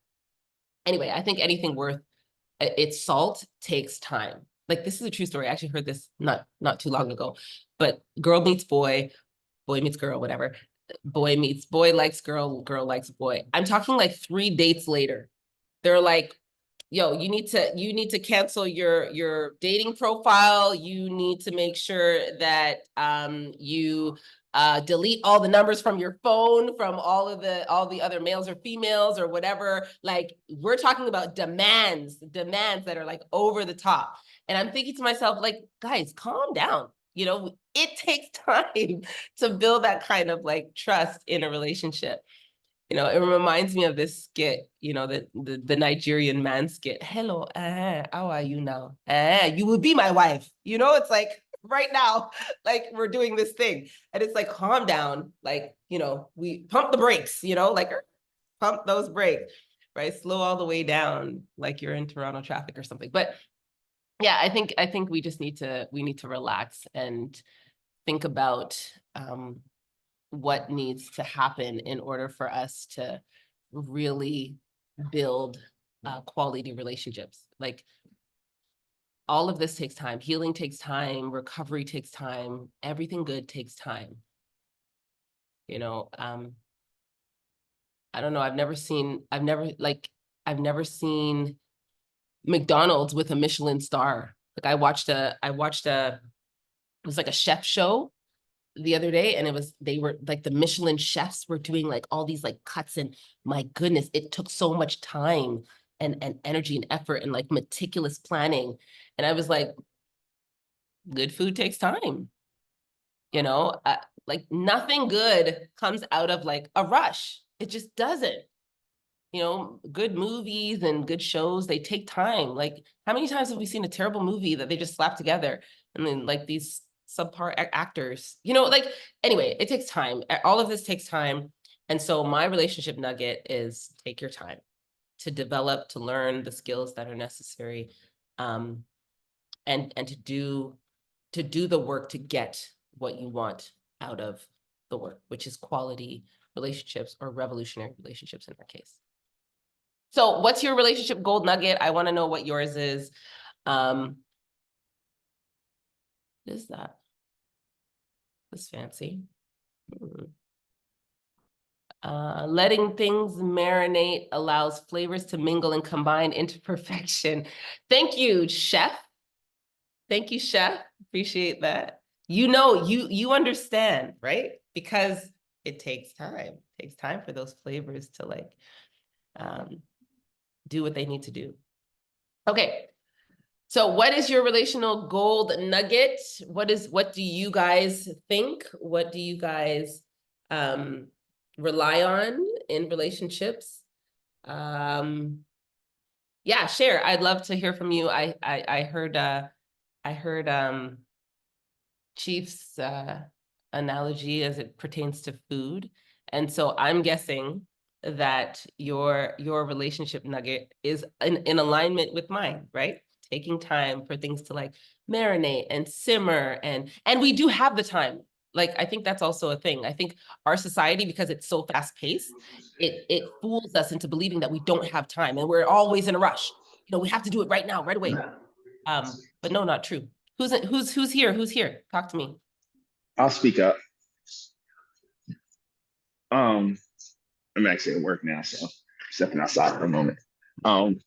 Anyway, I think anything worth its salt takes time. like, this is a true story. I actually heard this not too long ago, but girl meets boy, boy meets girl, whatever. Boy meets boy, likes girl, girl likes boy. I'm talking like 3 dates later. They're like, yo, you need to cancel your dating profile. You need to make sure that you delete all the numbers from your phone, from all the other males or females or whatever. Like, we're talking about demands that are like over the top. And I'm thinking to myself, like, guys, calm down. You know, it takes time to build that kind of like trust in a relationship. You know, it reminds me of this skit, you know, the Nigerian man skit. Hello, how are you now? You will be my wife. You know, it's like right now, like we're doing this thing. And it's like, calm down. Like, you know, we pump the brakes, you know, like pump those brakes, right? Slow all the way down, like you're in Toronto traffic or something. But yeah, I think we just need to relax and think about what needs to happen in order for us to really build quality relationships. Like, all of this takes time. Healing takes time. Recovery takes time. Everything good takes time. You know, I don't know. I've never seen McDonald's with a Michelin star. Like, I watched it was like a chef show the other day, and they were like, the Michelin chefs were doing like all these like cuts, and my goodness, it took so much time and energy and effort and like meticulous planning. And I was like, good food takes time, you know. Like, nothing good comes out of like a rush. It just doesn't. You know, good movies and good shows, they take time. Like, how many times have we seen a terrible movie that they just slap together, and then like these subpar actors, you know, like, anyway, it takes time. All of this takes time. And so my relationship nugget is, take your time to develop, to learn the skills that are necessary, and to do the work to get what you want out of the work, which is quality relationships, or revolutionary relationships in our case. So what's your relationship gold nugget? I want to know what yours is. What is that? That's fancy. Letting things marinate allows flavors to mingle and combine into perfection. Thank you, chef. Thank you, chef. Appreciate that. You know, you understand, right? Because it takes time. It takes time for those flavors to like do what they need to do. Okay. So what is your relational gold nugget? What do you guys think? What do you guys rely on in relationships? Yeah, share. I'd love to hear from you. I heard Chief's analogy as it pertains to food. And so I'm guessing that your relationship nugget is in alignment with mine, right? Taking time for things to like marinate and simmer, and we do have the time. Like, I think that's also a thing. I think our society, because it's so fast paced, it fools us into believing that we don't have time and we're always in a rush. You know, we have to do it right now, right away. But no, not true. Who's here? Who's here? Talk to me. I'll speak up. I'm actually at work now, so stepping outside for a moment. Um,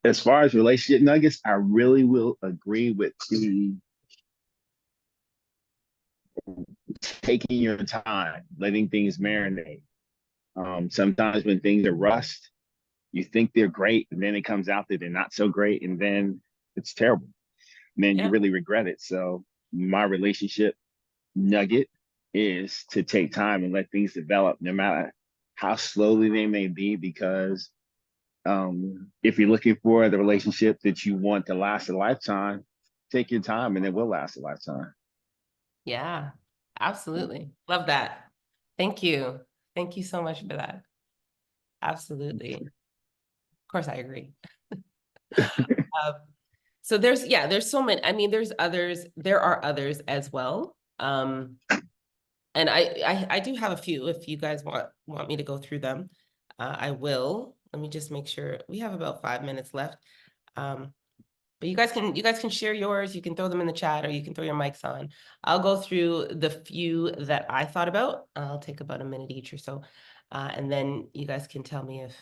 as far as relationship nuggets, I really will agree with the taking your time, letting things marinate. Sometimes when things are rushed, you think they're great, and then it comes out that they're not so great, and then it's terrible. And then you really regret it. So my relationship nugget is to take time and let things develop, no matter how slowly they may be, because if you're looking for the relationship that you want to last a lifetime, take your time and it will last a lifetime. Yeah, absolutely. Love that. Thank you. Thank you so much for that. Absolutely. Of course, I agree. So there's so many. I mean, there are others as well. And I do have a few. If you guys want me to go through them, I will. Let me just make sure we have about 5 minutes left. But you guys can share yours. You can throw them in the chat, or you can throw your mics on. I'll go through the few that I thought about. I'll take about a minute each or so. And then you guys can tell me if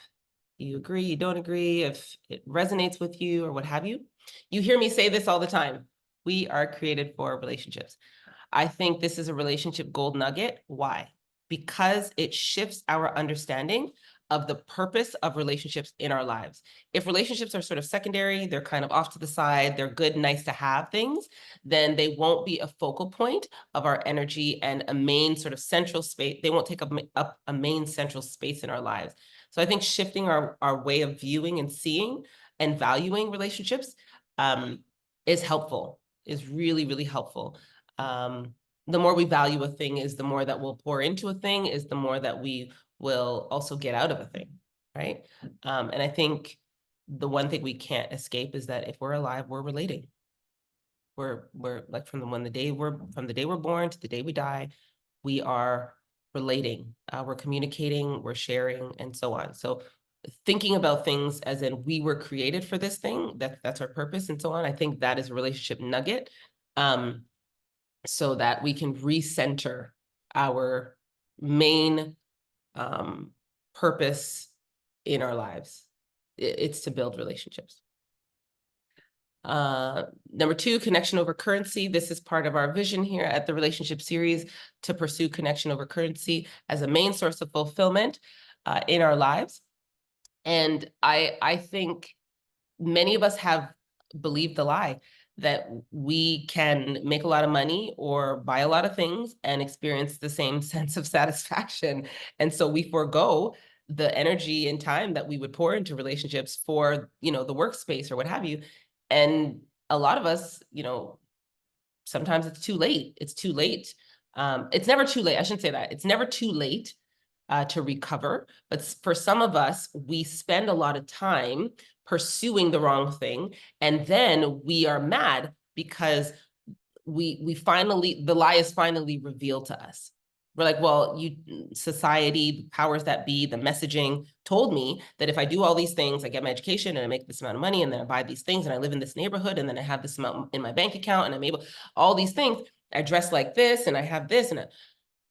you agree, you don't agree, if it resonates with you or what have you. You hear me say this all the time. We are created for relationships. I think this is a relationship gold nugget. Why? Because it shifts our understanding of the purpose of relationships in our lives. If relationships are sort of secondary, they're kind of off to the side, they're good, nice to have things, then they won't be a focal point of our energy and a main sort of central space. They won't take up a main central space in our lives. So I think shifting our way of viewing and seeing and valuing relationships is helpful, is really, really helpful. The more we value a thing is the more that we'll pour into a thing, is the more that we will also get out of a thing, right? And I think the one thing we can't escape is that if we're alive, we're relating. We're like from the day we're born to the day we die, we are relating. We're communicating, we're sharing, and so on. So thinking about things as in we were created for this thing, that's our purpose, and so on. I think that is a relationship nugget. So that we can recenter our main purpose in our lives. It's to build relationships. Number 2, connection over currency. This is part of our vision here at the Relationship Series, to pursue connection over currency as a main source of fulfillment in our lives. And I think many of us have believed the lie that we can make a lot of money or buy a lot of things and experience the same sense of satisfaction. And so we forego the energy and time that we would pour into relationships for, the workspace or what have you. And a lot of us, sometimes it's too late. It's too late. It's never too late. I shouldn't say that. It's never too late to recover. But for some of us, we spend a lot of time pursuing the wrong thing, and then we are mad because we finally, the lie is finally revealed to us. We're like, well, society, powers that be, the messaging told me that if I do all these things, I get my education and I make this amount of money, and then I buy these things and I live in this neighborhood, and then I have this amount in my bank account, and I'm able, all these things, I dress like this and I have this, and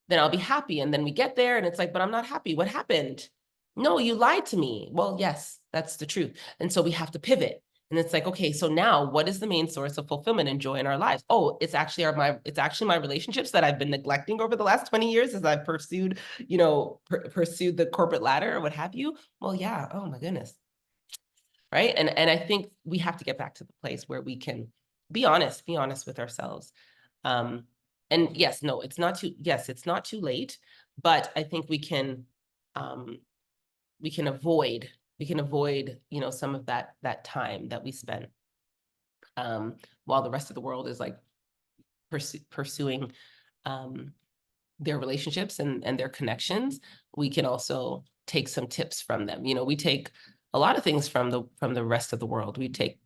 then I'll be happy. And then we get there and it's like, but I'm not happy. What happened? No, you lied to me. Well, yes, that's the truth. And so we have to pivot. And it's like, okay, so now what is the main source of fulfillment and joy in our lives? Oh, it's actually my relationships that I've been neglecting over the last 20 years as I've pursued, pursued the corporate ladder or what have you. Well, yeah. Oh my goodness. Right. And I think we have to get back to the place where we can be honest with ourselves. And yes, no, it's not too late, but I think we can avoid, some of that time that we spent while the rest of the world is like pursuing their relationships and their connections. We can also take some tips from them. We take a lot of things from the rest of the world. We take,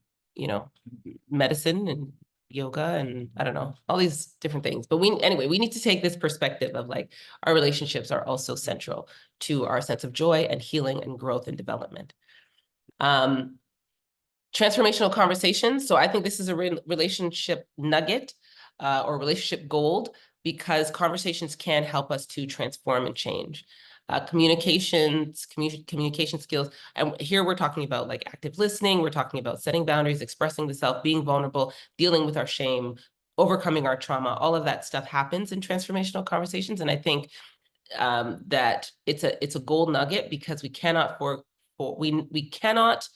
medicine and yoga and I don't know, all these different things. But we need to take this perspective of like our relationships are also central to our sense of joy and healing and growth and development. Transformational conversations. So I think this is a relationship nugget or relationship gold, because conversations can help us to transform and change. Communication skills. And here we're talking about like active listening. We're talking about setting boundaries, expressing the self, being vulnerable, dealing with our shame, overcoming our trauma. All of that stuff happens in transformational conversations. And I think that it's a gold nugget, because we cannot we cannot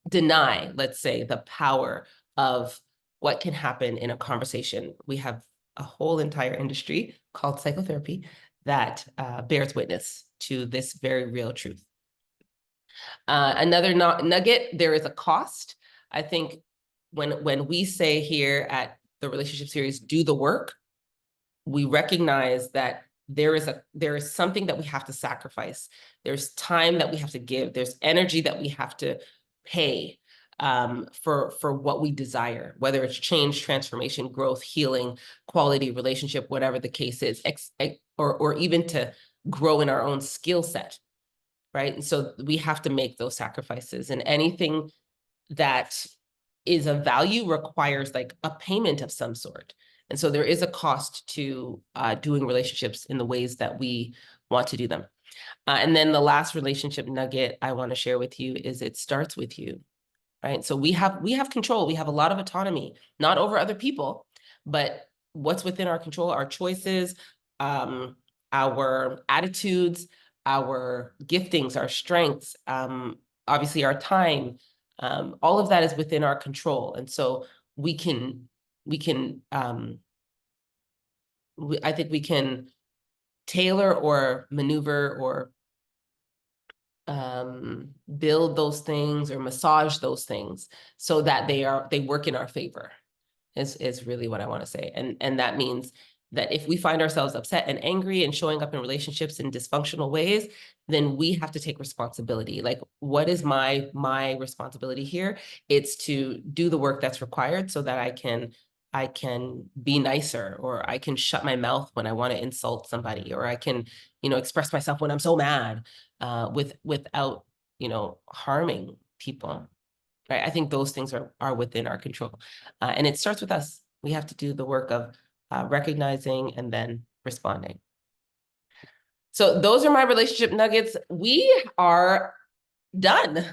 deny, let's say, the power of what can happen in a conversation. We have a whole entire industry called psychotherapy that bears witness to this very real truth. Another nugget, there is a cost. I think when we say here at the Relationship Series, do the work, we recognize that there is something that we have to sacrifice. There's time that we have to give. There's energy that we have to pay for what we desire, whether it's change, transformation, growth, healing, quality relationship, whatever the case is, or even to grow in our own skill set, right? And so we have to make those sacrifices, and anything that is of value requires like a payment of some sort. And so there is a cost to doing relationships in the ways that we want to do them. And then the last relationship nugget I want to share with you is it starts with you, right? So we have control. We have a lot of autonomy, not over other people, but what's within our control, our choices, our attitudes, our giftings, our strengths, obviously our time, all of that is within our control. And so we can, I think we can tailor or maneuver or build those things or massage those things so that they work in our favor is really what I want to say. And that means that if we find ourselves upset and angry and showing up in relationships in dysfunctional ways, then we have to take responsibility. Like, what is my responsibility here? It's to do the work that's required so that I can be nicer, or I can shut my mouth when I want to insult somebody, or I can, express myself when I'm so mad, without, harming people. Right? I think those things are within our control. And it starts with us. We have to do the work of recognizing and then responding. So those are my relationship nuggets. We are done.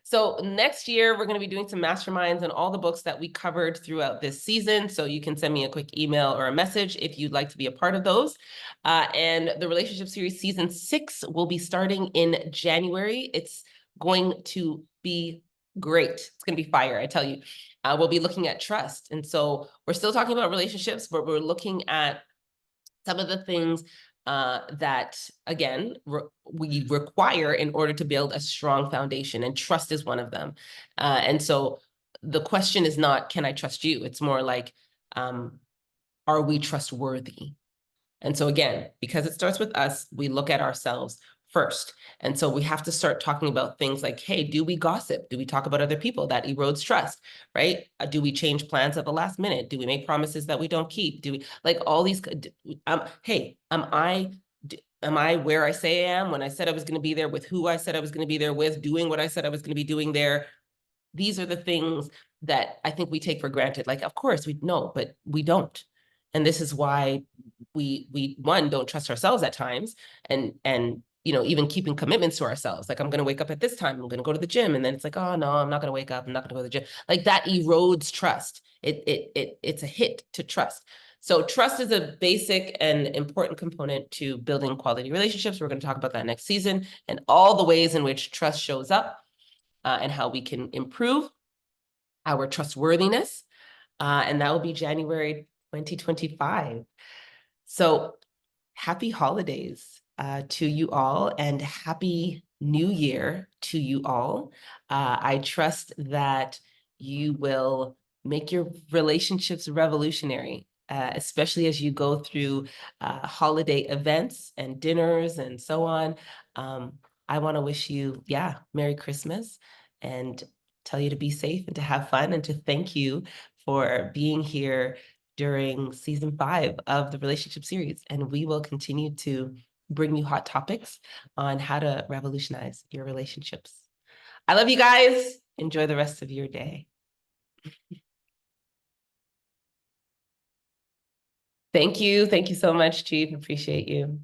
So next year, we're going to be doing some masterminds on all the books that we covered throughout this season. So you can send me a quick email or a message if you'd like to be a part of those. And the relationship series season 6 will be starting in January. It's going to be great. It's going to be fire, I tell you. We'll be looking at trust. And so we're still talking about relationships, but we're looking at some of the things that, again, we require in order to build a strong foundation, and trust is one of them. And so the question is not, can I trust you? It's more like, are we trustworthy? And so again, because it starts with us, we look at ourselves first. And so we have to start talking about things like, hey, do we gossip? Do we talk about other people? That erodes trust, right? Do we change plans at the last minute? Do we make promises that we don't keep? Do we, like, all these, hey, am I where I say I am when I said I was going to be there, with who I said I was going to be there with, doing what I said I was going to be doing there? These are the things that I think we take for granted. Like, of course we know, but we don't. And this is why we one, don't trust ourselves at times, and even keeping commitments to ourselves. Like, I'm going to wake up at this time, I'm going to go to the gym, and then it's like, oh no, I'm not going to wake up, I'm not going to go to the gym. Like, that erodes trust. It's a hit to trust. So trust is a basic and important component to building quality relationships. We're going to talk about that next season, and all the ways in which trust shows up, and how we can improve our trustworthiness. And that will be January 2025. So happy holidays to you all, and happy new year to you all. I trust that you will make your relationships revolutionary, especially as you go through holiday events and dinners and so on. I want to wish you, Merry Christmas, and tell you to be safe and to have fun, and to thank you for being here during season 5 of the relationship series. And we will continue to bring you hot topics on how to revolutionize your relationships. I love you guys. Enjoy the rest of your day. Thank you. Thank you so much, Chief. Appreciate you.